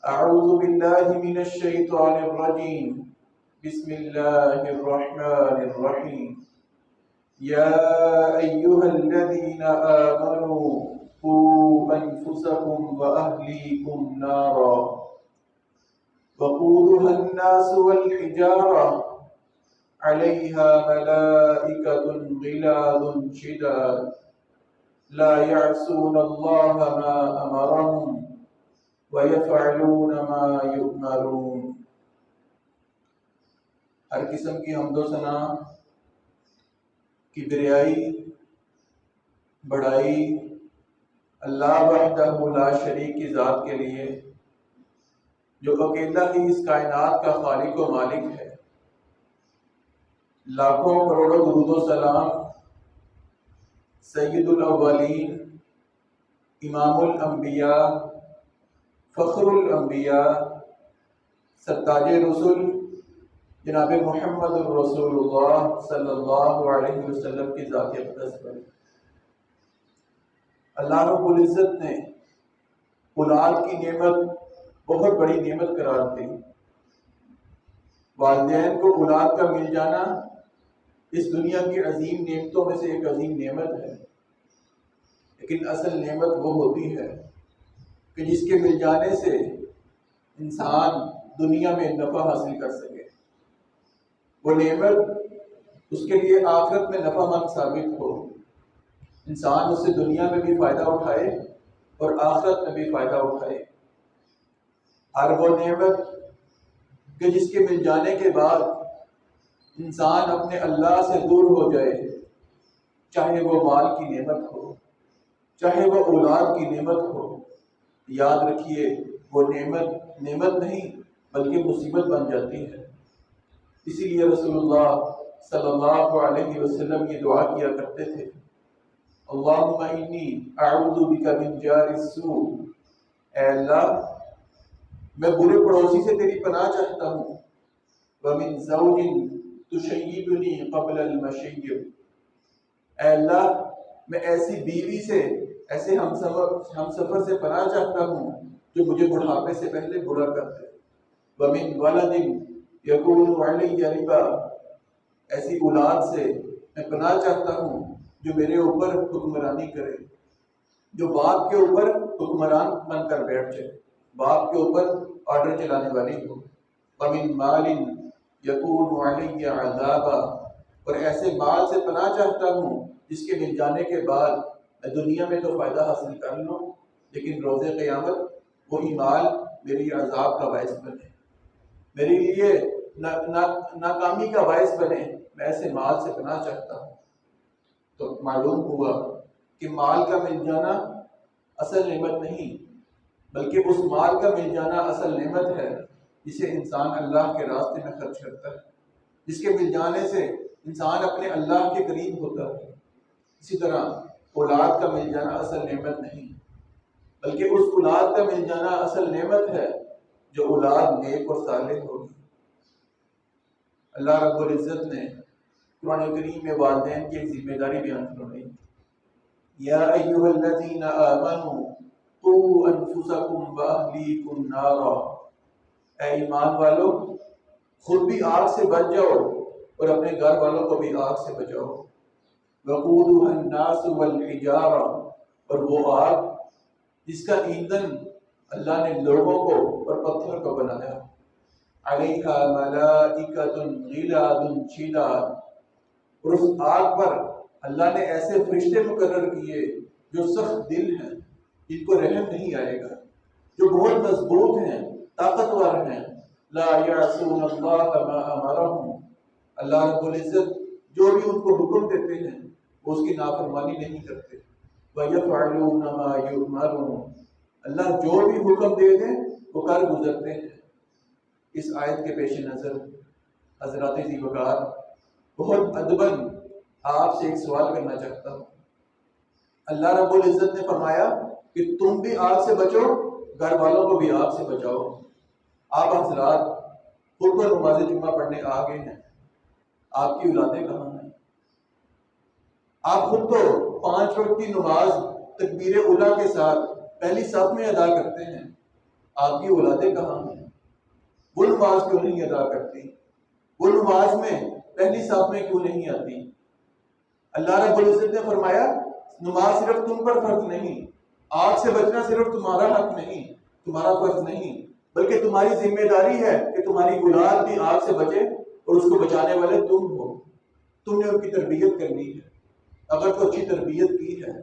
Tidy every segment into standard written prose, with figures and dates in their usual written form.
أعوذ بالله من الشيطان الرجيم. بسم الله الرحمن الرحيم. يا أيها الذين آمنوا قوا أنفسكم وأهليكم نارا وقودها الناس والحجارة عليها ملائكة غلاظ شداد لا يعصون الله ما أمرهم وَيَفْعَلُونَ مَا يُؤْمَرُونَ. ہر قسم کی حمد و ثنا، کبریائی، بڑائی اللہ وحدہ لا شریک کی ذات کے لیے، جو اکیلا ہی اس کائنات کا خالق و مالک ہے۔ لاکھوں کروڑوں درود و سلام سید الاولین، امام الانبیاء، فخر الانبیاء، سرتاج رسول جناب محمد الرسول اللہ صلی اللہ علیہ وسلم کی ذات اقدس پر اللہ رب العزت نے اولاد کی نعمت بہت بڑی نعمت قرار دی۔ والدین کو اولاد کا مل جانا اس دنیا کی عظیم نعمتوں میں سے ایک عظیم نعمت ہے، لیکن اصل نعمت وہ ہوتی ہے کہ جس کے مل جانے سے انسان دنیا میں نفع حاصل کر سکے، وہ نعمت اس کے لیے آخرت میں نفع مند ثابت ہو، انسان اس سے دنیا میں بھی فائدہ اٹھائے اور آخرت میں بھی فائدہ اٹھائے۔ ہر وہ نعمت کہ جس کے مل جانے کے بعد انسان اپنے اللہ سے دور ہو جائے، چاہے وہ مال کی نعمت ہو، چاہے وہ اولاد کی نعمت ہو، یاد رکھیے وہ نعمت نہیں بلکہ مصیبت بن جاتی ہے۔ اسی لیے رسول اللہ صلی اللہ علیہ وسلم یہ دعا کیا کرتے تھے، اللہم انی اعوذ بک من جار السوء، اے اللہ میں برے پڑوسی سے تیری پناہ چاہتا ہوں، ومن زوج تشیبنی قبل المشیب، اے اللہ میں ایسی بیوی سے، ایسے ہم سفر سے پناہ چاہتا ہوں جو مجھے بڑھاپے سے پہلے بڑھا کر دے، ومن ولد یکون علی ربا، ایسی اولاد سے میں پناہ چاہتا ہوں جو میرے اوپر حکمرانی کرے، جو باپ کے اوپر حکمران بن کر بیٹھ جائے، باپ کے اوپر آرڈر چلانے والی ہو، ومن مال یکون علی عذابا، اور ایسے مال سے پناہ چاہتا ہوں جس کے مل جانے کے بعد میں دنیا میں تو فائدہ حاصل کر لوں لیکن روز قیامت وہی مال میری عذاب کا باعث بنے، میرے لیے ناکامی کا باعث بنے، میں ایسے مال سے پناہ چاہتا ہوں۔ تو معلوم ہوا کہ مال کا مل جانا اصل نعمت نہیں بلکہ اس مال کا مل جانا اصل نعمت ہے جسے انسان اللہ کے راستے میں خرچ کرتا ہے، جس کے مل جانے سے انسان اپنے اللہ کے قریب ہوتا ہے۔ اسی طرح اولاد کا مل جانا اصل نعمت نہیں بلکہ اس اولاد کا مل جانا اصل نعمت ہے جو اولاد نیک اور صالح ہوگی۔ اللہ رب العزت نے قرآن کریم میں والدین کی ایک ذمہ داری بیان فرمائی، یا ایھا الذین آمنوا قوا انفسکم واہلیکم نارا، اے ایمان والو خود بھی آگ سے بچ جاؤ اور اپنے گھر والوں کو بھی آگ سے بچاؤ، وقودها الناس والحجارہ، اور وہ آگ جس کا ایندھن اللہ نے لوگوں کو اور پتھر کو بنایا، علیہا ملائکۃ غلاظ شداد، اور اس آگ پر اللہ نے ایسے فرشتے مقرر کیے جو سخت دل ہیں، جن کو رحم نہیں آئے گا، جو بہت مضبوط ہیں، طاقتور ہیں، لا یعصون اللہ ما امرہم، اللہ رب العزت جو بھی ان کو حکم دیتے ہیں وہ اس کی نافرمانی نہیں کرتے، وَيَفْعَلُونَ مَا يُؤْمَرُونَ، اللہ جو بھی حکم دے دیں وہ کر گزرتے ہیں۔ اس آیت کے پیش نظر حضرات ذی وقار بہت ادباً آپ سے ایک سوال کرنا چاہتا ہوں۔ اللہ رب العزت نے فرمایا کہ تم بھی آگ سے بچو، گھر والوں کو بھی آگ سے بچاؤ۔ آپ حضرات خود پر نماز جمعہ پڑھنے آ گئے ہیں، آپ کی اولادیں کہاں ہیں؟ آپ خود تو 5 وقت کی نماز تکبیر اولیٰ کے ساتھ پہلی صف میں ادا کرتے ہیں، آپ کی اولادیں کہاں ہیں؟ وہ نماز کیوں نہیں ادا کرتی؟ وہ نماز میں پہلی صف میں کیوں نہیں آتی؟ اللہ رب العزت نے فرمایا نماز صرف تم پر فرض نہیں، آگ سے بچنا صرف تمہارا حق نہیں، تمہارا فرض نہیں، بلکہ تمہاری ذمہ داری ہے کہ تمہاری اولاد بھی آگ سے بچے اور اس کو بچانے والے تم ہو۔ تم نے ان کی تربیت کرنی ہے۔ اگر تو اچھی تربیت کی ہے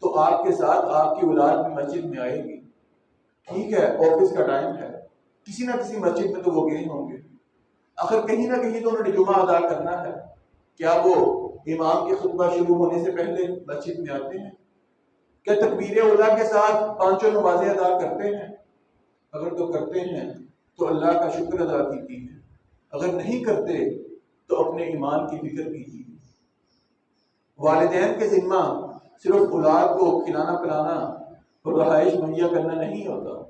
تو آپ کے ساتھ آپ کی اولاد بھی مسجد میں آئے گی۔ ٹھیک ہے، آفس کا ٹائم ہے، کسی نہ کسی مسجد میں تو وہ گئے ہوں گے، اگر کہیں نہ کہیں تو انہوں نے جمعہ ادا کرنا ہے، کیا وہ امام کی خطبہ شروع ہونے سے پہلے مسجد میں آتے ہیں؟ کیا تکبیر اولیٰ کے ساتھ پانچوں نمازیں ادا کرتے ہیں؟ اگر تو کرتے ہیں تو اللہ کا شکر ادا کیجیے، اگر نہیں کرتے تو اپنے ایمان کی فکر کیجیے۔ والدین کے ذمہ صرف اولاد کو کھلانا پلانا اور رہائش مہیا کرنا نہیں ہوتا،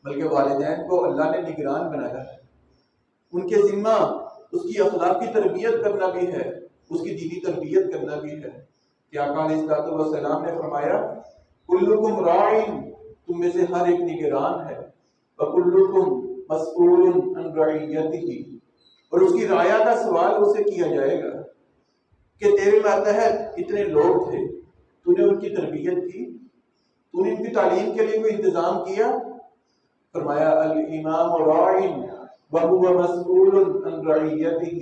بلکہ والدین کو اللہ نے نگران بنایا ہے۔ ان کے ذمہ اس کی اخلاقی تربیت کرنا بھی ہے، اس کی دینی تربیت کرنا بھی ہے۔ کہ آقا علیہ الصلوۃ والسلام نے فرمایا کلکم راعٍ، تم میں سے ہر ایک نگران ہے، وکلکم مسئول عن رعیتہ، اور اس کی رعایا کا سوال اسے کیا جائے گا کہ تیرے ماتحت اتنے لوگ تھے، تو نے ان کی تربیت کی، تو نے ان کی تعلیم کے لیے کوئی انتظام کیا؟ فرمایا الامام راع وہو مسئول عن رعیتہ،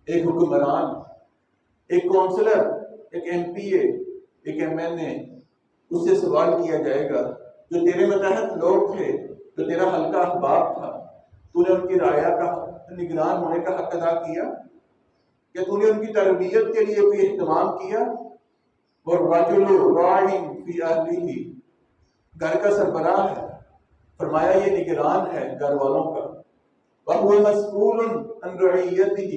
ایک حکمران، ایک کونسلر، ایک ایم پی اے، ایک ایم این اے، اس سے سوال کیا جائے گا جو تیرے ماتحت لوگ تھے، جو تیرا حلقہ احباب تھا، تو نے ان کی رعایا کا نگران ہونے کا حق ادا کیا؟ کہ تو نے ان کی تربیت کے لیے کوئی اہتمام کیا؟ وَالرَّجُلُ رَاعٍ فِي أَهْلِهِ، گھر کا سربراہ ہے، فرمایا یہ نگران ہے گھر والوں کا، وَهُوَ مَسْئُولٌ عَنْ رَعِيَّتِهِ،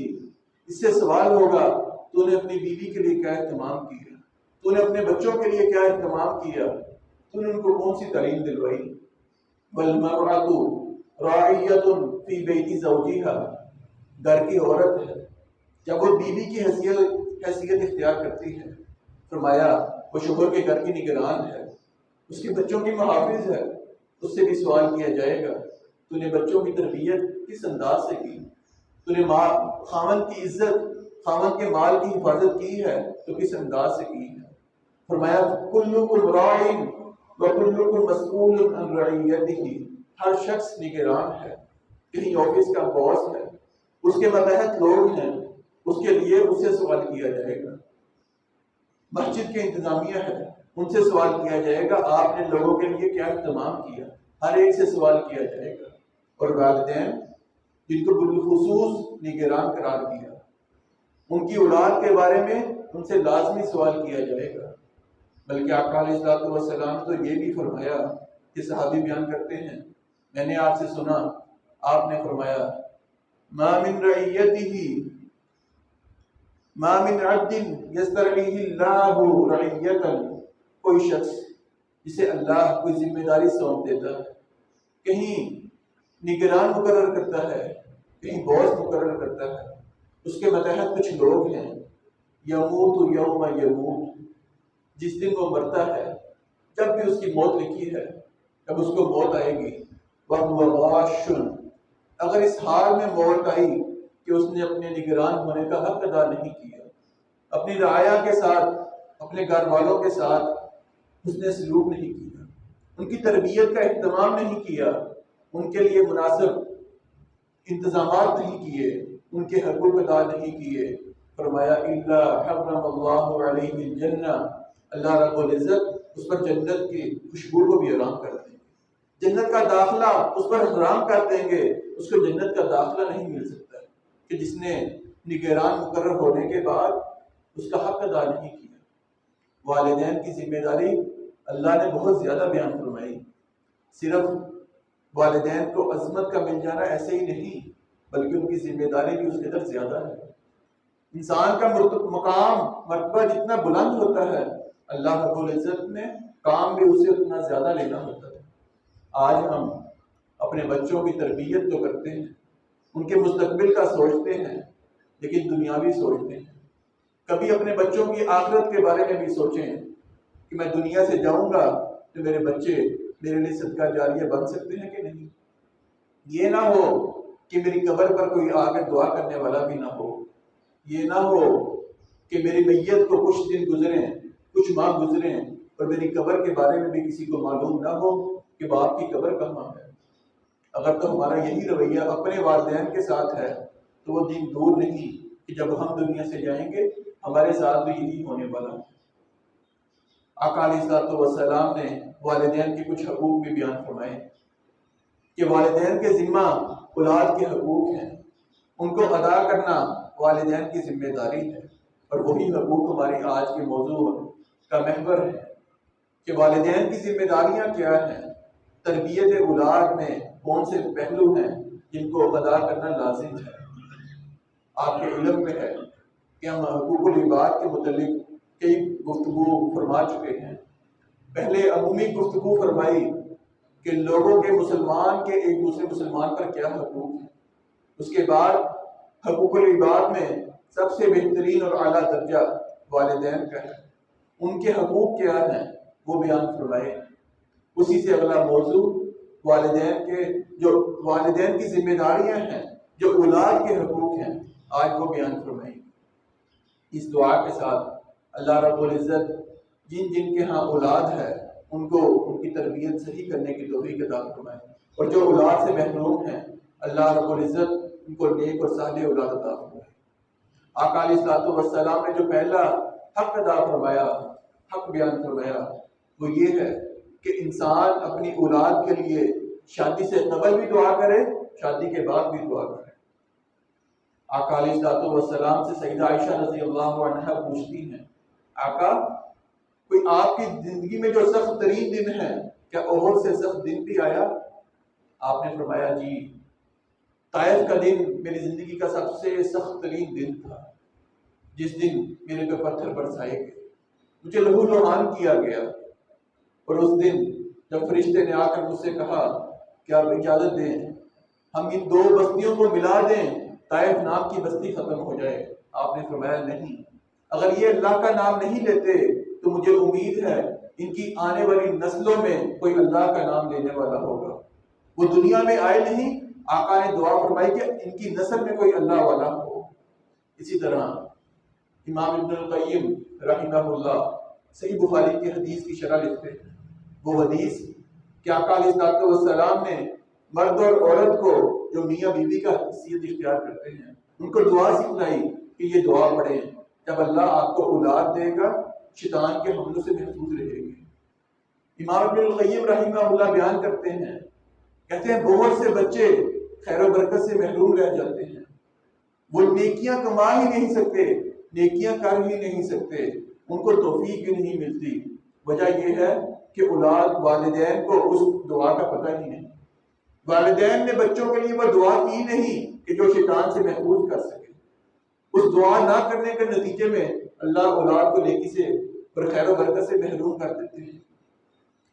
اس سے سوال ہوگا تو نے اپنی بیوی کے لیے کیا اہتمام کیا، تو نے اپنے بچوں کے لیے کیا اہتمام کیا، تو نے ان کو کون سی تعلیم دلوائی؟ وَالْمَرْأَةُ رَاعِيَّةٌ فِي بَيْتِ زَوْجِهَا، گھر کی عورت ہے، جب وہ بیوی کی حیثیت اختیار کرتی ہے، فرمایا وہ شوہر کے گھر کی نگران ہے، اس کے بچوں کی محافظ ہے، اس سے بھی سوال کیا جائے گا تو نے بچوں کی تربیت کس انداز سے کی، تو نے خاوند کی عزت، خاوند کے مال کی حفاظت کی ہے تو کس انداز سے کی ہے؟ فرمایا کلکم راع وکلکم مسئول عن رعیتہ، ہر شخص نگران ہے، کہیں آفس کا باس ہے، اس کے ماتحت لوگ ہیں، اس کے لیے اس سے سوال کیا جائے گا۔ مسجد کے انتظامیہ ہے، ان سے سوال کیا جائے گا آپ نے لوگوں کے لیے کیا اہتمام کیا، ہر ایک سے سوال کیا جائے گا۔ اور والدین جن کو بالخصوص نگران قرار دیا، ان کی اولاد کے بارے میں ان سے لازمی سوال کیا جائے گا۔ بلکہ آقا علیہ الصلوۃ والسلام تو یہ بھی فرمایا کہ صحابی بیان کرتے ہیں میں نے آپ سے سنا، آپ نے فرمایا ما من رعیتہ ما من عبد یسترعیہ اللہ رعیتا، کوئی شخص جسے اللہ کوئی ذمہ داری سونپ دیتا ہے، کہیں نگران مقرر کرتا ہے، کہیں باس مقرر کرتا ہے، اس کے ماتحت کچھ لوگ ہیں، یموت یوم یموت، جس دن وہ مرتا ہے، جب بھی اس کی موت لکھی ہے، جب اس کو موت آئے گی، وَهُوَ غَاشٌ، اگر اس حال میں موت آئی کہ اس نے اپنے نگران ہونے کا حق ادا نہیں کیا، اپنی رعایا کے ساتھ، اپنے گھر والوں کے ساتھ اس نے سلوک نہیں کیا، ان کی تربیت کا اہتمام نہیں کیا، ان کے لیے مناسب انتظامات نہیں کیے، ان کے حقوق ادا نہیں کیے، فرمایا الا حرم اللہ علیہ الجنہ، اللہ رب العزت اس پر جنت کی خوشبو کو بھی حرام کر دیں گے، جنت کا داخلہ اس پر حرام کر دیں گے، اس کو جنت کا داخلہ نہیں مل سکتا کہ جس نے نگران مقرر ہونے کے بعد اس کا حق ادا نہیں کیا۔ والدین کی ذمہ داری اللہ نے بہت زیادہ بیان فرمائی، صرف والدین کو عظمت کا مل جانا ایسے ہی نہیں، بلکہ ان کی ذمہ داری بھی اس قدر زیادہ ہے۔ انسان کا مقام مرتبہ جتنا بلند ہوتا ہے، اللہ رب العزت نے کام بھی اسے اتنا زیادہ لینا ہوتا ہے۔ آج ہم اپنے بچوں کی تربیت تو کرتے ہیں، ان کے مستقبل کا سوچتے ہیں، لیکن دنیاوی سوچتے ہیں۔ کبھی اپنے بچوں کی آخرت کے بارے میں بھی سوچیں کہ میں دنیا سے جاؤں گا تو میرے بچے میرے لیے صدقہ جاریہ بن سکتے ہیں کہ نہیں؟ یہ نہ ہو کہ میری قبر پر کوئی آ کر دعا کرنے والا بھی نہ ہو، یہ نہ ہو کہ میری میت کو کچھ دن گزریں، کچھ ماہ گزریں اور میری قبر کے بارے میں بھی کسی کو معلوم نہ ہو کہ باپ کی قبر کہاں ہے۔ اگر تو ہمارا یہی رویہ اپنے والدین کے ساتھ ہے تو وہ دن دور نہیں کہ جب ہم دنیا سے جائیں گے ہمارے ساتھ بھی یہی ہونے والا ہے۔ آقا علیہ الصلوۃ والسلام نے والدین کے کچھ حقوق بھی بیان فرمائے کہ والدین کے ذمہ اولاد کے حقوق ہیں، ان کو ادا کرنا والدین کی ذمہ داری ہے، اور وہی حقوق ہماری آج کے موضوع کا محور ہے کہ والدین کی ذمہ داریاں کیا ہیں، تربیت اولاد میں کون سے پہلو ہیں جن کو ادا کرنا لازم ہے۔ آپ کے علم میں ہے کہ ہم حقوق العباد کے متعلق کئی گفتگو فرما چکے ہیں۔ پہلے عمومی گفتگو فرمائی کہ لوگوں کے مسلمان کے ایک دوسرے مسلمان پر کیا حقوق ہیں، اس کے بعد حقوق العباد میں سب سے بہترین اور اعلیٰ درجہ والدین کا ہے، ان کے حقوق کیا ہیں وہ بیان فرمائے۔ اسی سے اگلا موضوع والدین کی ذمہ داریاں ہیں، جو اولاد کے حقوق ہیں، آج وہ بیان فرمائی۔ اس دعا کے ساتھ اللہ رب العزت جن جن کے ہاں اولاد ہے ان کو ان کی تربیت صحیح کرنے کی توفیق عطا فرمائے، اور جو اولاد سے محروم ہیں اللہ رب العزت ان کو نیک اور صالح اولاد عطا فرمائے۔ آقا علیہ الصلوۃ والسلام نے جو پہلا حق ادا فرمایا، حق بیان فرمایا، وہ یہ ہے کہ انسان اپنی اولاد کے لیے شادی سے قبل بھی دعا کرے، شادی کے بعد بھی دعا کرے۔ آقا علیہ الصلوۃ والسلام سے سیدہ عائشہ رضی اللہ عنہا پوچھتی ہیں، آقا کوئی آپ کی زندگی میں جو سخت ترین دن ہے، کیا احد سے سخت دن بھی آیا؟ آپ نے فرمایا جی، طائف کا دن میری زندگی کا سب سے سخت ترین دن تھا، جس دن میرے پہ پتھر برسائے گئے، مجھے لہو لہان کیا گیا، اور اس دن جب فرشتے نے آ کر مجھ سے کہا کہ آپ اجازت دیں ہم ان دو بستیوں کو ملا دیں، طائف نام کی بستی ختم ہو جائے، آپ نے فرمایا نہیں، اگر یہ اللہ کا نام نہیں لیتے تو مجھے امید ہے ان کی آنے والی نسلوں میں کوئی اللہ کا نام لینے والا ہوگا۔ وہ دنیا میں آئے نہیں، آقا نے دعا فرمائی کہ ان کی نسل میں کوئی اللہ والا ہو۔ اسی طرح امام ابن القیم رحمہ اللہ صحیح بخاری کی حدیث کی شرح لکھتے ہیں، وہ حدیث کہ آقا علیہ الصلوۃ والسلام نے مرد اور عورت کو جو میاں بیوی کا حیثیت اختیار کرتے ہیں ان کو دعا سکھلائی کہ یہ دعا پڑھیں، جب اللہ آپ کو اولاد دے گا شیطان کے حملوں سے محفوظ رہے گی۔ امام ابن القیم رحمہ اللہ بیان کرتے ہیں، کہتے ہیں بہت سے بچے خیر و برکت سے محروم رہ جاتے ہیں، وہ نیکیاں کما ہی نہیں سکتے، نیکیاں کر ہی نہیں سکتے، ان کو توفیق بھی نہیں ملتی۔ وجہ یہ ہے کہ اولاد والدین کو اس دعا کا پتہ ہی نہیں، والدین نے بچوں کے لیے وہ دعا کی نہیں کہ جو شیطان سے محفوظ کر سکے۔ اس دعا نہ کرنے کے نتیجے میں اللہ اولاد کو نیکی سے اور خیر و برکت سے محروم کر دیتے ہیں۔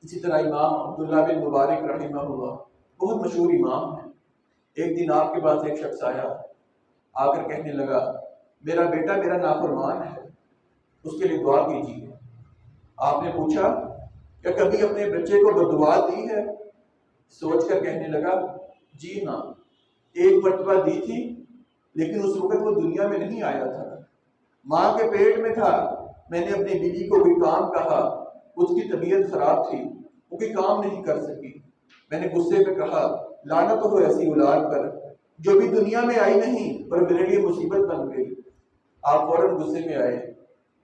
اسی طرح امام عبداللہ بن مبارک رحمہ اللہ بہت مشہور امام ہیں، ایک دن آپ کے پاس ایک شخص آیا، آ کر کہنے لگا میرا بیٹا میرا نافرمان ہے، اس کے لیے دعا کیجیے۔ آپ نے پوچھا کیا کبھی اپنے بچے کو بددعا دی ہے؟ سوچ کر کہنے لگا جی ہاں، ایک مرتبہ دی تھی، لیکن اس وقت وہ دنیا میں نہیں آیا تھا، ماں کے پیٹ میں تھا۔ میں نے اپنی بیوی کو کوئی کام کہا، اس کی طبیعت خراب تھی، وہ کوئی کام نہیں کر سکی، میں نے غصے میں کہا لعنت ہو ایسی اولاد پر جو بھی دنیا میں آئی نہیں پر میرے لیے مصیبت بن گئی۔ آپ فوراً غصے میں آئے،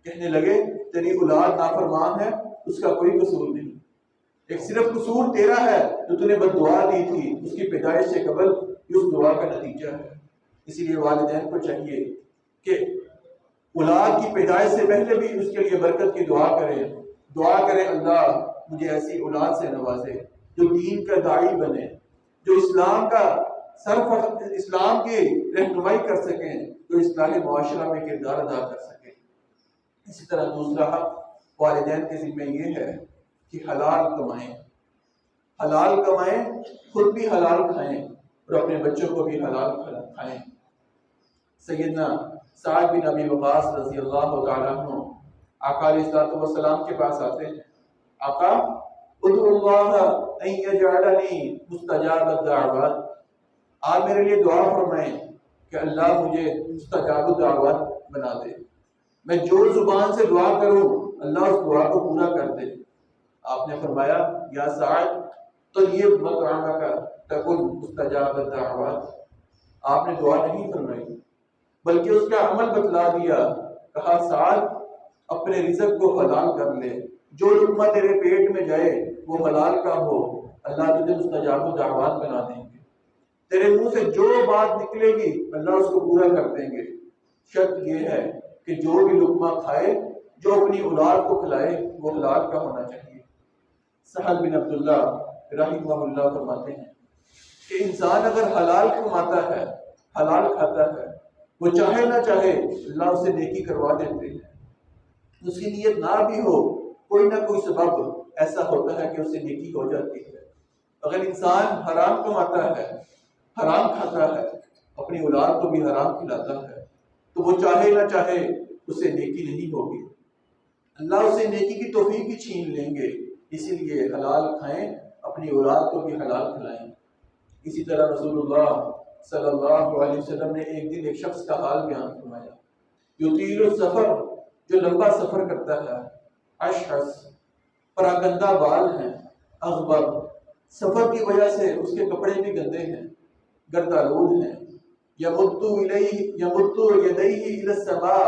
کہنے لگے تیری اولاد نافرمان ہے، اس کا کوئی قصور نہیں، ایک صرف قصور تیرا ہے جو تو نے بد دعا دی تھی، اس کی پیدائش سے قبل اس دعا کا نتیجہ ہے۔ اسی لیے والدین کو چاہیے کہ اولاد کی پیدائش سے پہلے بھی اس کے لیے برکت کی دعا کریں اللہ مجھے ایسی اولاد سے نوازے جو دین کا داعی بنے، جو اسلام کا اسلام کی رہنمائی کر سکیں، جو اصلاح معاشرہ میں کردار ادا کر سکیں۔ اسی طرح دوسرا حق والدین کے ذمہ یہ ہے کہ حلال کمائیں، خود بھی حلال کھائیں اور اپنے بچوں کو بھی حلال کھائیں۔ سیدنا سعد بن ابی وقاص رضی اللہ تعالیٰ عنہ آقا علیہ الصلوۃ والسلام کے پاس آتے ہیں، آقا ادعو اللہ ان یجعلنی مستجاب الدعوات، آپ میرے لیے دعا فرمائیں کہ اللہ مجھے مستجاب الدعوات بنا دے، میں جو زبان سے دعا کروں اللہ اس دعا کو پورا کر دے۔ آپ نے فرمایا یا سعد طیب مطعمک تکن مستجاب الدعوات، آپ نے دعا نہیں فرمائی بلکہ اس کا عمل بتلا دیا، کہا سعد اپنے رزق کو حلال کر لے، جو لقمہ تیرے پیٹ میں جائے وہ حلال کا ہو، اللہ تجھے مستجاب الدعوات بنا دیں گے، تیرے منہ سے جو بات نکلے گی اللہ اس کو پورا کر دیں گے۔ شرط یہ ہے کہ جو بھی لقمہ کھائے، جو اپنی اولاد کو کھلائے وہ حلال کا ہونا چاہیے۔ سہل بن عبداللہ رحمہ اللہ فرماتے ہیں کہ انسان اگر حلال کماتا ہے، حلال کھاتا ہے، وہ چاہے نہ چاہے اللہ اسے نیکی کروا دیتے ہیں، اس کی نیت نہ بھی ہو کوئی نہ کوئی سبب ایسا ہوتا ہے کہ اسے نیکی ہو جاتی ہے۔ اگر انسان حرام کماتا ہے، حرام کھاتا ہے، اپنی اولاد کو بھی حرام کھلاتا ہے، تو وہ چاہے نہ چاہے اسے نیکی نہیں ہوگی، اللہ اسے نیکی کی توفیق بھی چھین لیں گے۔ اسی لیے حلال کھائیں، اپنی اولاد کو بھی حلال کھلائیں۔ اسی طرح رسول اللہ صلی اللہ علیہ وسلم نے ایک دن ایک شخص کا حال بیان فرمایا، یطیل السفر، جو لمبا سفر کرتا ہے، اشعث، پراگندہ بال ہیں، اغبر، سفر کی وجہ سے اس کے کپڑے بھی گندے ہیں، گردآلود ہیں، یمد یدیہ الی السماء،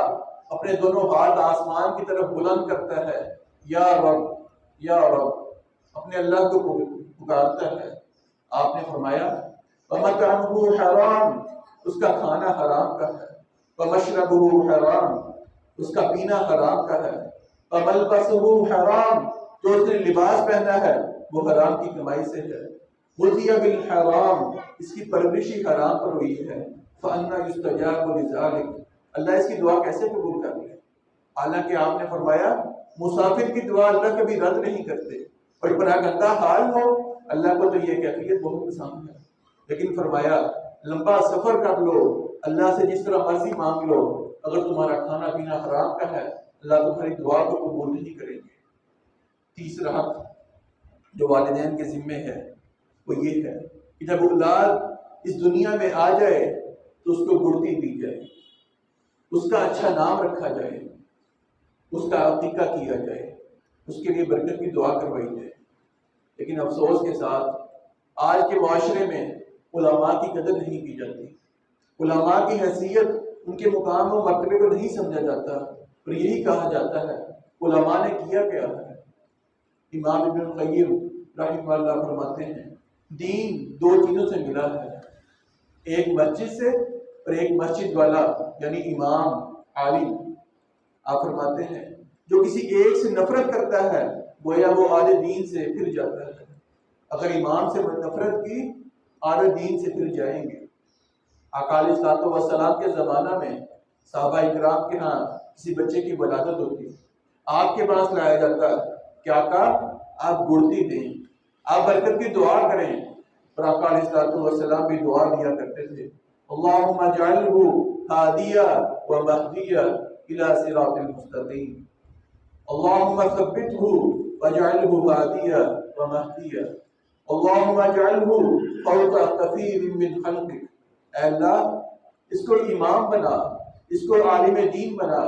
اپنے دونوں ہاتھ آسمان کی طرف بلند کرتا ہے، یا رب یا رب، اپنے اللہ کو پکارتا ہے۔ آپ نے فرمایا وَمَطْعَمُهُ حرام، اس کا کھانا حرام کا ہے، وَمَشْرَبُهُ حرام، اس کا پینا حرام کا ہے، وَمَلْبَسُهُ حرام، جو اس نے لباس پہنا ہے وہ حرام کی کمائی سے ہے، غُذِيَ بِالْحَرام، اس کی پرورش ہی حرام پر ہوئی ہے، فَأَنَّى يُسْتَجَابُ لِذَلِكَ، اللہ اس کی دعا کیسے قبول کر لے؟ حالانکہ آپ نے فرمایا مسافر کی دعا اللہ کبھی رد نہیں کرتے، اور پراگندہ حال ہو اللہ کو تو یہ کیفیت بہت پسند ہے، لیکن فرمایا لمبا سفر کر لو، اللہ سے جس طرح مرضی مانگ لو، اگر تمہارا کھانا پینا حرام کا ہے اللہ تمہاری دعا کو قبول نہیں کریں گے۔ تیسرا حق جو والدین کے ذمے ہے وہ یہ ہے کہ جب اولاد اس دنیا میں آ جائے تو اس کو گڑتی دی جائے، اس کا اچھا نام رکھا جائے، اس کا عقیقہ کیا جائے، اس کے لیے برکت کی دعا کروائی جائے۔ لیکن افسوس کے ساتھ آج کے معاشرے میں علماء کی قدر نہیں کی جاتی، علماء کی حیثیت، ان کے مقام و مرتبے کو نہیں سمجھا جاتا، اور یہی کہا جاتا ہے علماء نے کیا کیا ہے۔ امام ابن القیم رحمہ اللہ فرماتے ہیں دین دو چیزوں سے ملا ہے، ایک مسجد سے اور ایک مسجد والا یعنی امام عالم۔ آپ فرماتے ہیں جو کسی ایک سے نفرت کرتا ہے گویا وہ آدھے دین سے پھر جاتا ہے، اگر امام سے نفرت کی آدھے دین سے پھر جائیں گے۔ آقا علیہ الصلوۃ والسلام کے زمانہ میں صحابہ اکرام کے ہاں کسی بچے کی ولادت ہوتی، آپ کے پاس لایا جاتا کہ آقا آپ گڑتی دیں، آپ برکت کی دعا کریں، اور آقا علیہ الصلوۃ والسلام بھی دعا دیا کرتے تھے اللہم اجعلہ ہادیہ و مہدیہ الی صراط المستقیم، اللہم ثبتہ واجعلہ ہادیہ و مہدیہ، اللہم اجعلہ فوق کثیر من خلقک، اے اللہ اس کو امام بنا، اس کو عالم دین بنا،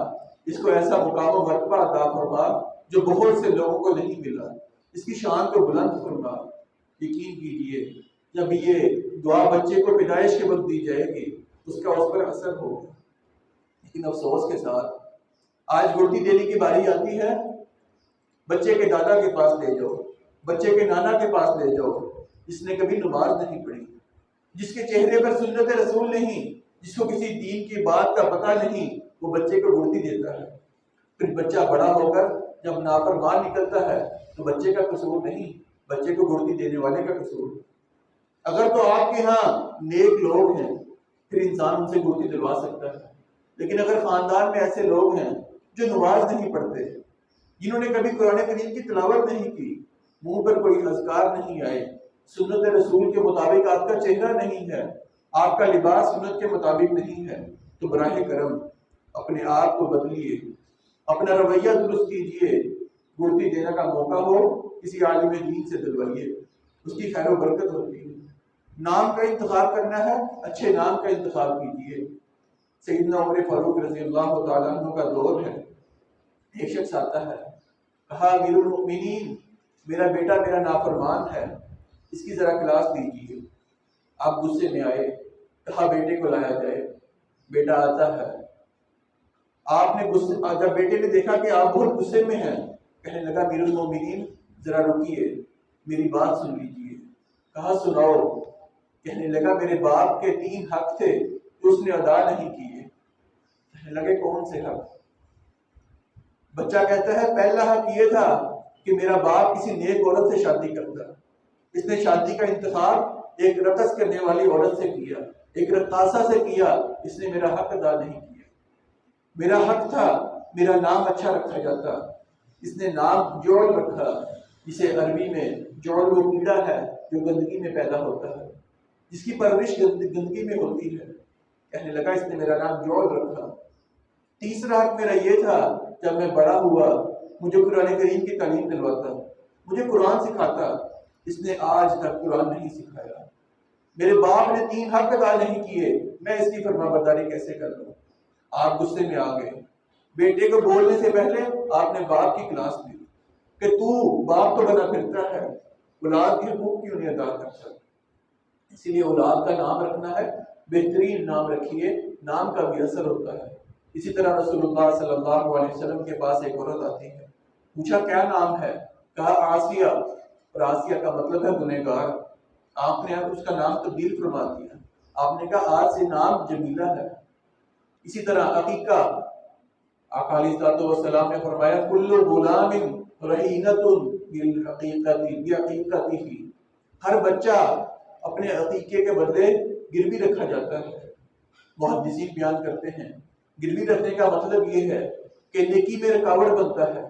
اس کو ایسا مقام و مرتبہ عطا فرما جو بہت سے لوگوں کو نہیں ملا، اس کی شان کو بلند فرما۔ یقین کیجئے جب یہ دعا بچے کو پیدائش کے وقت دی جائے گی اس کا اس پر اثر ہوگا۔ لیکن افسوس کے ساتھ آج گڑتی دینے کی باری آتی ہے، بچے کے دادا کے پاس لے جاؤ، بچے کے نانا کے پاس لے جاؤ، جس نے کبھی نماز نہیں پڑھی، جس کے چہرے پر سنت رسول نہیں، جس کو کسی دین کی بات کا پتہ نہیں، وہ بچے کو گڑتی دیتا ہے۔ پھر بچہ بڑا ہو کر جب نافرمان نکلتا ہے تو بچے کا قصور نہیں، بچے کو گڑتی دینے والے کا قصور ہے۔ اگر تو آپ کے ہاں نیک لوگ ہیں پھر انسان ان سے گڑتی دلوا سکتا ہے، لیکن اگر خاندان میں ایسے لوگ ہیں جو نماز نہیں پڑھتے، جنہوں نے کبھی قرآن کریم کی تلاوت نہیں کی، منہ پر کوئی اذکار نہیں آئے، سنت رسول کے مطابق آپ کا چہرہ نہیں ہے، آپ کا لباس سنت کے مطابق نہیں ہے، تو براہ کرم اپنے آپ کو بدلیے، اپنا رویہ درست کیجئے۔ گڑتی دینے کا موقع ہو کسی عالم دین سے دلوائیے، اس کی خیر و برکت ہوتی ہے۔ نام کا انتخاب کرنا ہے، اچھے نام کا انتخاب کیجیے۔ سیدنا عمر فاروق رضی اللہ تعالیٰ عنہ کا دور ہے، ایک شخص آتا ہے، کہا امیر المؤمنین میرا بیٹا میرا نافرمان ہے، اس کی ذرا کلاس دیجیے۔ آپ غصے میں آئے، کہا بیٹے کو لایا جائے۔ بیٹا آتا ہے، آپ نے جب بیٹے نے دیکھا کہ آپ بہت غصے میں ہیں، کہنے لگا امیر المؤمنین ذرا رکیے، میری بات سن لیجیے۔ کہا سناؤ۔ کہنے لگا میرے باپ کے 3 حق تھے جو اس نے ادا نہیں کیے۔ کہنے لگے کون سے حق؟ بچہ کہتا ہے پہلا حق یہ تھا کہ میرا باپ کسی نیک عورت سے شادی کرتا، اس نے شادی کا انتخاب ایک رقص کرنے والی عورت سے کیا، ایک رقاصہ سے کیا، اس نے میرا حق ادا نہیں کیا۔ میرا حق تھا میرا نام اچھا رکھا جاتا، اس نے نام جوڑ رکھا، جسے عربی میں جوڑ وہ کیڑا ہے جو گندگی میں پیدا ہوتا ہے، جس کی پرورش گندگی میں ہوتی ہے۔ کہنے لگا اس نے میرا نام جوڑ رکھا۔ تیسرا حق میرا یہ تھا جب میں بڑا ہوا مجھے قرآن کریم کی تعلیم دلواتا، مجھے قرآن سکھاتا، اس نے آج تک قرآن نہیں سکھایا۔ میرے باپ نے 3 حق ادا نہیں کیے، میں اس کی فرما برداری کیسے کر لوں؟ آپ غصے میں آ گئے۔ بیٹے کو بولنے سے پہلے آپ نے باپ کی کلاس دی کہ تو باپ تو بنا پھرتا ہے، اولاد کے حقوق کیوں نہیں ادا کرتا؟ اسی لیے اولاد کا نام رکھنا ہے، بہترین نام رکھیے، نام کا بھی اثر ہوتا ہے۔ اسی طرح رسول اللہ صلی اللہ علیہ وسلم کے پاس ایک عورت آتی ہے، پوچھا کیا نام ہے؟ کہا آسیہ، اور آسیہ کا مطلب ہے گنہگار۔ آپ نے اس کا نام تبدیل فرما دیا، آپ نے کہا آج سے نام جمیلہ ہے۔ اسی طرح عقیقہ، آقا علیہ الصلوۃ والسلام نے فرمایا کل غلام رہینۃ بعقیقتہ، ہر بچہ اپنے عقیقے کے بدلے گروی رکھا جاتا ہے۔ محدثین بیان کرتے ہیں گروی رکھنے کا مطلب یہ ہے کہ نیکی میں رکاوٹ بنتا ہے،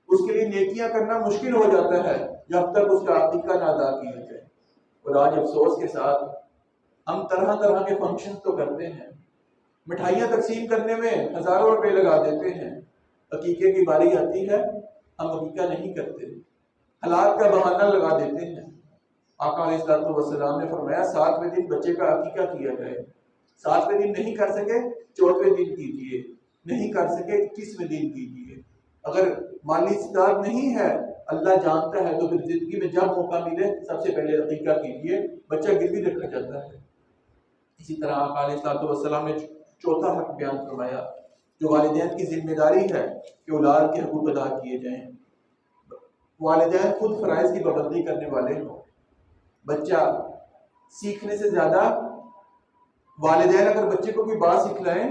اس کے لیے نیکیاں کرنا مشکل ہو جاتا ہے جب تک اس کا عقیقہ نہ ادا کیا جائے۔ اور آج افسوس کے ساتھ ہم طرح طرح کے فنکشن تو کرتے ہیں، مٹھائیاں تقسیم کرنے میں ہزاروں روپے لگا دیتے ہیں، عقیقے کی باری آتی ہے ہم عقیقہ نہیں کرتے، حالات کا بہانہ لگا دیتے ہیں۔ آقا علیہ الصلوۃ والسلام نے فرمایا 7ویں دن بچے کا عقیقہ کیا جائے، 7ویں دن نہیں کر سکے 4ویں دن کیجیے، نہیں کر سکے 21ویں دن کیجیے۔ اگر مالی استطاعت نہیں ہے، اللہ جانتا ہے، تو پھر زندگی میں جب موقع ملے سب سے پہلے عقیقہ کیجیے، بچہ گروی رکھا جاتا ہے۔ اسی طرح آقا علیہ الصلوۃ والسلام نے 4تھا حق بیان فرمایا جو والدین کی ذمہ داری ہے کہ اولاد کے حقوق ادا کیے جائیں۔ والدین خود فرائض کی پابندی کرنے والے ہوں۔ بچہ سیکھنے سے زیادہ والدین اگر بچے کو کوئی بات سکھلائیں،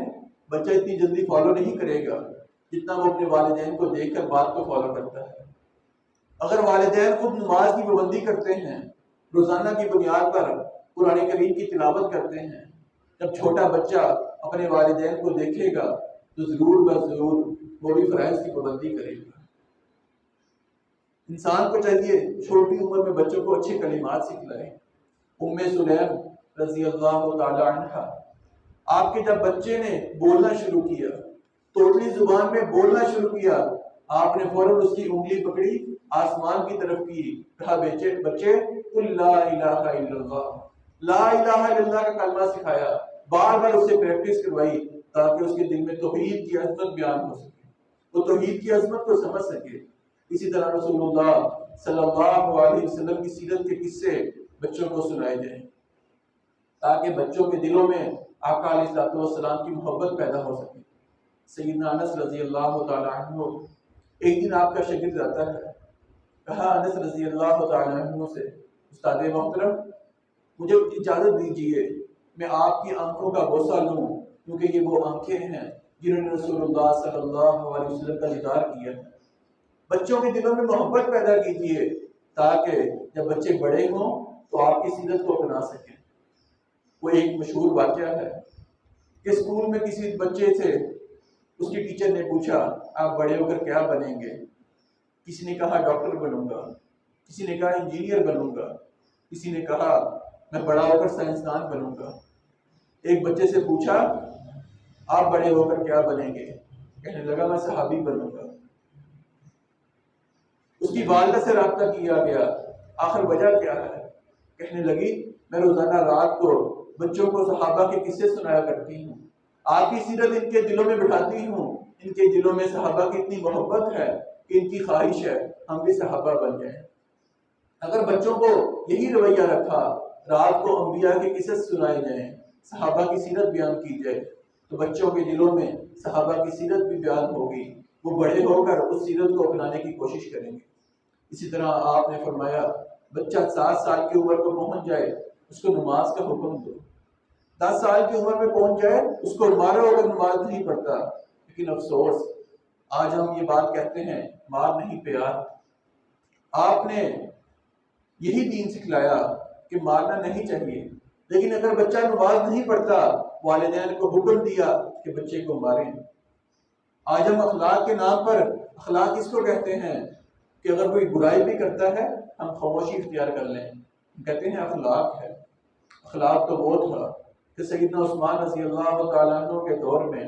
بچہ اتنی جلدی فالو نہیں کرے گا جتنا وہ اپنے والدین کو دیکھ کر بات کو فالو کرتا ہے۔ اگر والدین خود نماز کی پابندی کرتے ہیں، روزانہ کی بنیاد پر قرآن کریم کی تلاوت کرتے ہیں، جب چھوٹا بچہ اپنے والدین کو دیکھے گا تو ضرور ضرور وہ بھی فرائض کی پابندی کرے گا۔ انسان کو چاہیے چھوٹی عمر میں بچوں کو اچھے کلمات سکھلائے۔ ام سلیم رضی اللہ تعالی عنہ، آپ کے جب بچے نے بولنا شروع کیا، توڑی زبان میں بولنا شروع کیا، آپ نے فوراً اس کی انگلی پکڑی، آسمان کی طرف کی، کہا بچے قل لا الہ الا اللہ، لا الہ الا اللہ کا کلمہ سکھایا، بار بار اسے پریکٹس کروائی تاکہ اس کے دل میں توحید کی عظمت بیان ہو سکے، وہ توحید کی عظمت کو سمجھ سکے۔ اسی طرح رسول اللہ صلی اللہ علیہ وسلم کی سیرت کے قصے بچوں کو سنائے جائیں تاکہ بچوں کے دلوں میں آقا علیہ الصلوۃ والسلام کی محبت پیدا ہو سکے۔ سیدنا انس رضی اللہ تعالی عنہ، ایک دن آپ کا شاگرد آتا ہے، کہا انس رضی اللہ تعالی عنہ سے استاد محترم مجھے اجازت دیجیے میں آپ کی آنکھوں کا بوسہ لوں، کیونکہ یہ وہ آنکھیں ہیں جنہوں نے رسول اللہ صلی اللہ علیہ وسلم کا دیدار کیا ہے۔ بچوں کے دلوں میں محبت پیدا کیجیے تاکہ جب بچے بڑے ہوں تو آپ کی سیرت کو اپنا سکیں۔ وہ ایک مشہور واقعہ ہے کہ اسکول میں کسی بچے سے اس کی ٹیچر نے پوچھا آپ بڑے ہو کر کیا بنیں گے؟ کسی نے کہا ڈاکٹر بنوں گا، کسی نے کہا انجینئر بنوں گا، کسی نے کہا میں بڑا ہو کر سائنسدان بنوں گا۔ ایک بچے سے پوچھا آپ بڑے ہو کر کیا بنیں گے؟ کہنے لگا میں صحابی بنوں گا۔ اس کی والدہ سے رابطہ کیا گیا، آخر وجہ کیا ہے؟ کہنے لگی میں روزانہ رات کو بچوں کو صحابہ کے قصے سنایا کرتی ہوں، آپ کی سیرت ان کے دلوں میں بٹھاتی ہوں، ان کے دلوں میں صحابہ کی اتنی محبت ہے کہ ان کی خواہش ہے ہم بھی صحابہ بن جائیں۔ اگر بچوں کو یہی رویہ رکھا، رات کو انبیاء کے قصص سنائے جائیں، صحابہ کی سیرت بیان کی جائے، تو بچوں کے دلوں میں صحابہ کی سیرت بھی بیان ہوگی، وہ بڑے ہو کر اس سیرت کو اپنانے کی کوشش کریں گے۔ اسی طرح آپ نے فرمایا بچہ 7 سال کی عمر کو پہنچ جائے اس کو نماز کا حکم دو، 10 سال کی عمر میں پہنچ جائے اس کو مارو اگر نماز نہیں پڑھتا۔ لیکن افسوس آج ہم یہ بات کہتے ہیں مار نہیں پیار۔ آپ نے یہی دین سکھلایا کہ مارنا نہیں چاہیے، لیکن اگر بچہ نماز نہیں پڑھتا والدین کو حکم دیا کہ بچے کو ماریں۔ آج ہم اخلاق کے نام پر، اخلاق اس کو کہتے ہیں کہ اگر کوئی برائی بھی کرتا ہے ہم خاموشی اختیار کر لیں، کہتے ہیں اخلاق ہے۔ اخلاق تو وہ تھا کہ سیدنا عثمان رضی اللہ تعالیٰ عنہ کے دور میں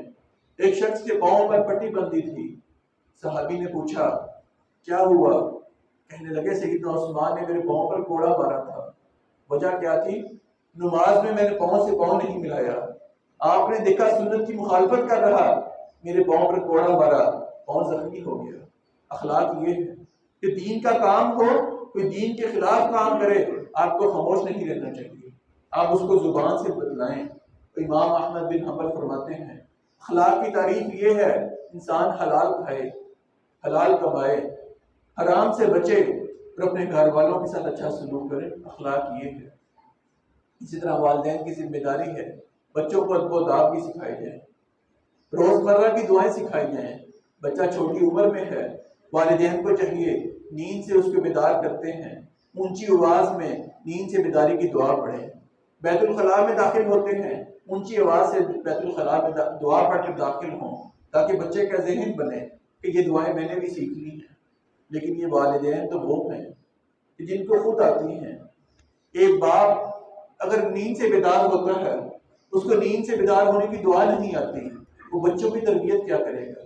ایک شخص کے پاؤں پر پٹی بندھی تھی، صحابی نے پوچھا کیا ہوا؟ کہنے لگے سیدنا عثمان نے میرے پاؤں پر کوڑا مارا تھا۔ وجہ کیا تھی؟ نماز میں نے پاؤں سے پاؤں نہیں ملایا، آپ نے دیکھا سنت کی مخالفت کر رہا، میرے پاؤں پر کوڑا مارا، پاؤں زخمی ہو گیا۔ اخلاق یہ ہے کہ دین کا کام ہو، کوئی دین کے خلاف کام کرے آپ کو خاموش نہیں رہنا چاہیے، آپ اس کو زبان سے بتلائیں۔ امام احمد بن حنبل فرماتے ہیں اخلاق کی تعریف یہ ہے انسان حلال کھائے، حلال کمائے، حرام سے بچے اور اپنے گھر والوں کے ساتھ اچھا سلوک کرے، اخلاق یہ ہے۔ اسی طرح والدین کی ذمہ داری ہے بچوں کو ادب و آداب بھی سکھائے جائیں، روزمرہ کی دعائیں سکھائی جائیں۔ بچہ چھوٹی عمر میں ہے، والدین کو چاہیے نیند سے اس کو بیدار کرتے ہیں اونچی آواز میں نیند سے بیداری کی دعا پڑھیں، بیت الخلاء میں داخل ہوتے ہیں اونچی آواز سے بیت الخلاء میں دعا پڑھ کر داخل ہوں، تاکہ بچے کا ذہن بنے کہ یہ دعائیں میں نے بھی سیکھ لی ہیں۔ لیکن یہ والدین تو وہ ہیں کہ جن کو خود آتی ہیں۔ ایک باپ اگر نیند سے بیدار ہوتا ہے اس کو نیند سے بیدار ہونے کی دعا نہیں آتی، وہ بچوں کی تربیت کیا کرے گا؟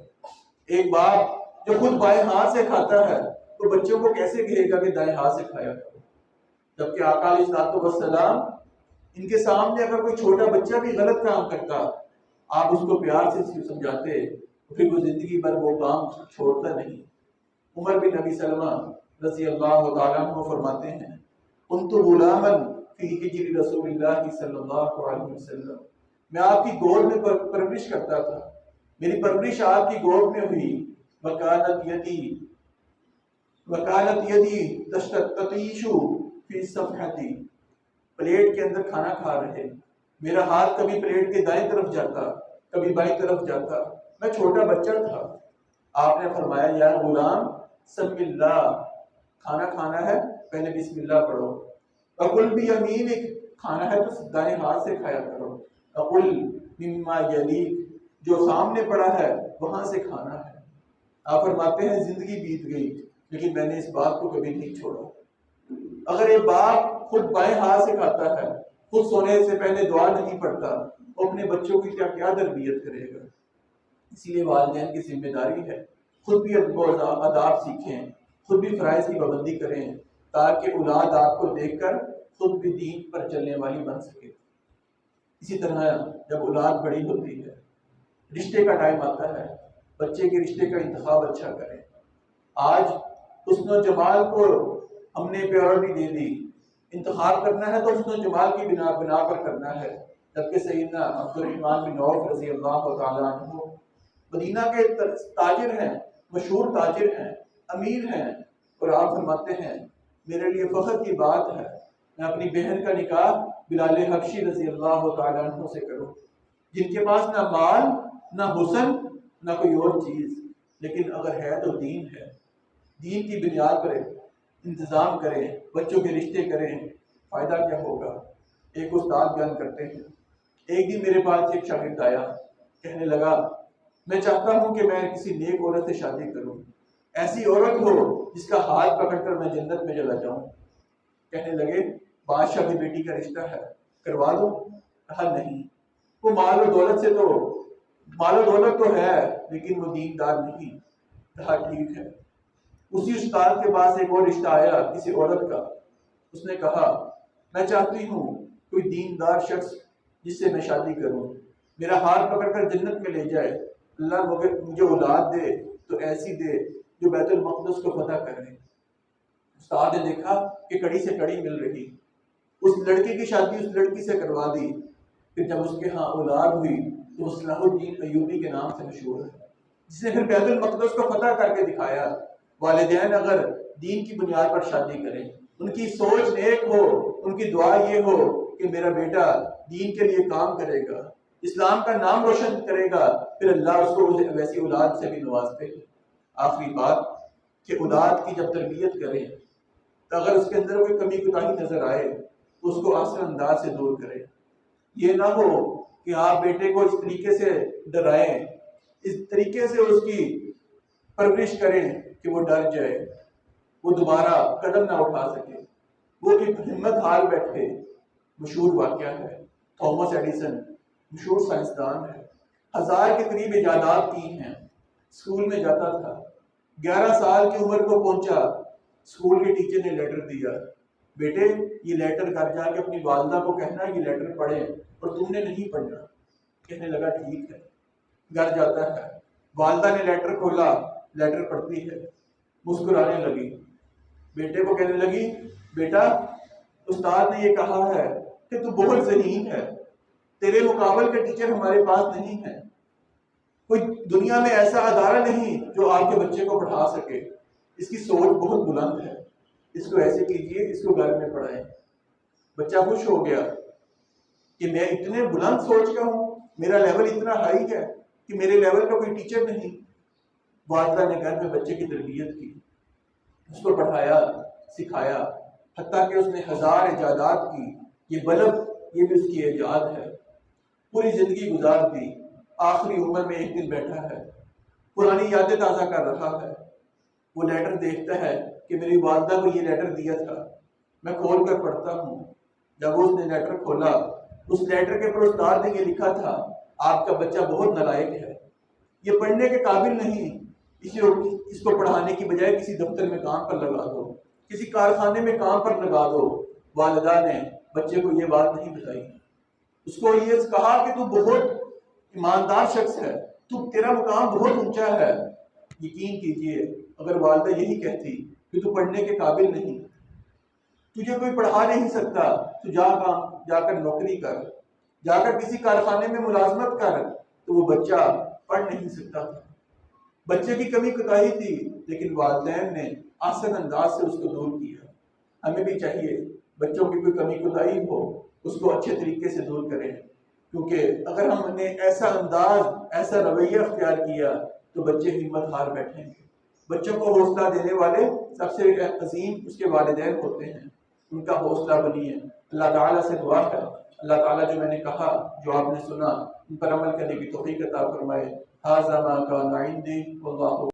ایک باپ جو خود بائیں ہاتھ سے کھاتا ہے تو بچوں کو کیسے کہے گا کہ دائیں ہاتھ سے کھایا کرو؟ جبکہ آقا علیہ الصلوۃ والسلام ان کے سامنے اگر کوئی چھوٹا بچہ بھی غلط کام کرتا آپ اس کو پیار سے سمجھاتے، پھر وہ زندگی بھر وہ کام چھوڑتا نہیں۔ عمر بن ابی سلمہ رضی اللہ تعالیٰ عنہ فرماتے ہیں کنت غلاما فی حجر رسول اللہ صلی اللہ علیہ وسلم، میں آپ کی گود میں پرورش کرتا تھا، میری پرورش آپ کی گود میں ہوئی۔ وکانت یدی تشتتیش فی صفحتی، پلیٹ کے اندر کھانا کھا رہے، میرا ہاتھ کبھی پلیٹ کے دائیں طرف جاتا کبھی بائیں طرف جاتا، میں چھوٹا بچہ تھا۔ آپ نے فرمایا یا غلام سم اللہ، کھانا کھانا ہے پہلے بسم اللہ پڑھو، اقل بیمینک، کھانا ہے تو دائیں ہاتھ سے کھایا کرو، اقل مما یلیک، جو سامنے پڑا ہے وہاں سے کھانا ہے۔ آپ فرماتے ہیں زندگی بیت گئی لیکن میں نے اس بات کو کبھی نہیں چھوڑا۔ اگر ایک باپ خود بائیں ہاتھ سے کھاتا ہے، خود سونے سے پہلے دعا نہیں پڑھتا، وہ اپنے بچوں کی کیا تربیت کرے گا؟ اسی لیے والدین کی ذمہ داری ہے خود بھی ادب و آداب سیکھیں، خود بھی فرائض کی پابندی کریں، تاکہ اولاد آپ کو دیکھ کر خود بھی دین پر چلنے والی بن سکے۔ اسی طرح جب اولاد بڑی ہوتی ہے، رشتے کا ٹائم آتا ہے، بچے کے رشتے کا انتخاب اچھا کریں۔ آج حسن و جمال کو ہم نے پیورٹی دے دی، انتخاب کرنا ہے تو حسن و جمال کی بنا پر کرنا ہے، جبکہ سیدنا عبد الرحمن بن عوف رضی اللہ تعالیٰ عنہ مدینہ کے تاجر ہیں، مشہور تاجر ہیں، امیر ہیں، اور آپ فرماتے ہیں میرے لیے فخر کی بات ہے میں اپنی بہن کا نکاح بلال حبشی رضی اللہ تعالیٰ عنہ سے کروں، جن کے پاس نہ مال نہ حسن نہ کوئی اور چیز، لیکن اگر ہے تو دین ہے، دین کی بنیاد پر انتظام کریں، بچوں کے رشتے کریں، فائدہ کیا ہوگا؟ ایک استاد بیان کرتے ہیں ایک دن میرے پاس ایک شاگرد آیا، کہنے لگا میں چاہتا ہوں کہ میں کسی نیک عورت سے شادی کروں، ایسی عورت ہو جس کا ہاتھ پکڑ کر میں جنت میں چلا جاؤں۔ کہنے لگے بادشاہ کی بیٹی کا رشتہ ہے، کروا دو؟ کہا نہیں، وہ مال و دولت تو ہے لیکن وہ دیندار نہیں۔ کہا ٹھیک ہے، اسی استاد کے پاس ایک اور رشتہ آیا کسی عورت کا. اس نے کہا میں چاہتی ہوں کوئی دیندار شخص جس سے میں شادی کروں، میرا ہاتھ پکڑ کر جنت میں لے جائے، اللہ مجھے اولاد دے تو ایسی دے جو بیت المقدس کو فتح کر دے. استاد نے دیکھا کہ کڑی سے کڑی مل رہی، اس لڑکے کی شادی اس لڑکی سے کروا دی. پھر جب اس کے ہاں اولاد ہوئی تو وہ صلاح الدین ایوبی کے نام سے مشہور ہے، جس نے پھر بیت المقدس کو فتح کر کے دکھایا. والدین اگر دین کی بنیاد پر شادی کریں، ان کی سوچ نیک ہو، ان کی دعا یہ ہو کہ میرا بیٹا دین کے لیے کام کرے گا، اسلام کا نام روشن کرے گا، پھر اللہ اس کو ویسی اولاد سے بھی نوازتے ہیں. آخری بات کہ اولاد کی جب تربیت کریں تو اگر اس کے اندر کوئی کمی کوتاہی نظر آئے تو اس کو آسان انداز سے دور کریں. یہ نہ ہو کہ آپ بیٹے کو اس طریقے سے ڈرائیں، اس طریقے سے اس کی پرورش کریں کہ وہ ڈر جائے، وہ دوبارہ قدم نہ اٹھا سکے، وہ ایک ہمت ہار بیٹھے. مشہور واقعہ ہے، تھامس ایڈیسن مشہور سائنسدان ہے، 1000 کے قریب ایجادات کی ہیں. اسکول میں جاتا تھا، 11 سال کی عمر کو پہنچا، اسکول کے ٹیچر نے لیٹر دیا، بیٹے یہ لیٹر گھر جا کے اپنی والدہ کو کہنا یہ لیٹر پڑھیں، اور تم نے نہیں پڑھنا. کہنے لگا ٹھیک ہے. گھر جاتا ہے، والدہ نے لیٹر کھولا، لیٹر پڑھتی ہے، مسکرانے لگی، بیٹے کو کہنے لگی بیٹا استاد نے یہ کہا ہے کہ تو بہت ذہین ہے، تیرے مقابل کے ٹیچر ہمارے پاس نہیں ہے، کوئی دنیا میں ایسا ادارہ نہیں جو آپ کے بچے کو پڑھا سکے، اس کی سوچ بہت بلند ہے، اس کو ایسے کیجئے، اس کو گھر میں پڑھائیں. بچہ خوش ہو گیا کہ میں اتنے بلند سوچ کا ہوں، میرا لیول اتنا ہائی ہے کہ میرے لیول کا کوئی ٹیچر نہیں. والدہ نے گھر میں بچے کی تربیت کی، اس کو پڑھایا سکھایا، حتیٰ کہ اس نے 1000 ایجادات کی. یہ بلب یہ بھی اس کی ایجاد ہے. پوری زندگی گزار دی، آخری عمر میں ایک دن بیٹھا ہے، پرانی یادیں تازہ کر رہا ہے. وہ لیٹر دیکھتا ہے کہ میری والدہ کو یہ لیٹر دیا تھا، میں کھول کر پڑھتا ہوں. جب اس نے لیٹر کھولا، اس لیٹر کے پر استاد نے یہ لکھا تھا آپ کا بچہ بہت نالائق ہے، یہ پڑھنے کے قابل نہیں، اس کو پڑھانے کی بجائے کسی دفتر میں کام پر لگا دو، کسی کارخانے میں کام پر لگا دو. والدہ نے بچے کو یہ بات نہیں بتائی، اس کو یہ کہا کہ تو بہت ایماندار شخص ہے، تیرا مقام بہت اونچا ہے. یقین کیجئے اگر والدہ یہی کہتی کہ تو پڑھنے کے قابل نہیں، تجھے کوئی پڑھا نہیں سکتا، تو جا کر نوکری کر، جا کر کسی کارخانے میں ملازمت کر، تو وہ بچہ پڑھ نہیں سکتا تھا. بچے کی کمی کوتاہی تھی لیکن والدین نے آسان انداز سے اس کو دور کیا. ہمیں بھی چاہیے بچوں کی کوئی کمی کوتاہی ہو اس کو اچھے طریقے سے دور کریں، کیونکہ اگر ہم نے ایسا انداز ایسا رویہ اختیار کیا تو بچے ہمت ہار بیٹھیں گے. بچوں کو حوصلہ دینے والے سب سے عظیم اس کے والدین ہوتے ہیں، ان کا حوصلہ بنیے. اللہ تعالیٰ سے دعا ہے اللہ تعالیٰ جو میں نے کہا جو آپ نے سنا ان پر عمل کرنے کی توفیق عطا فرمائے. ھذا ما کان عندی واللہ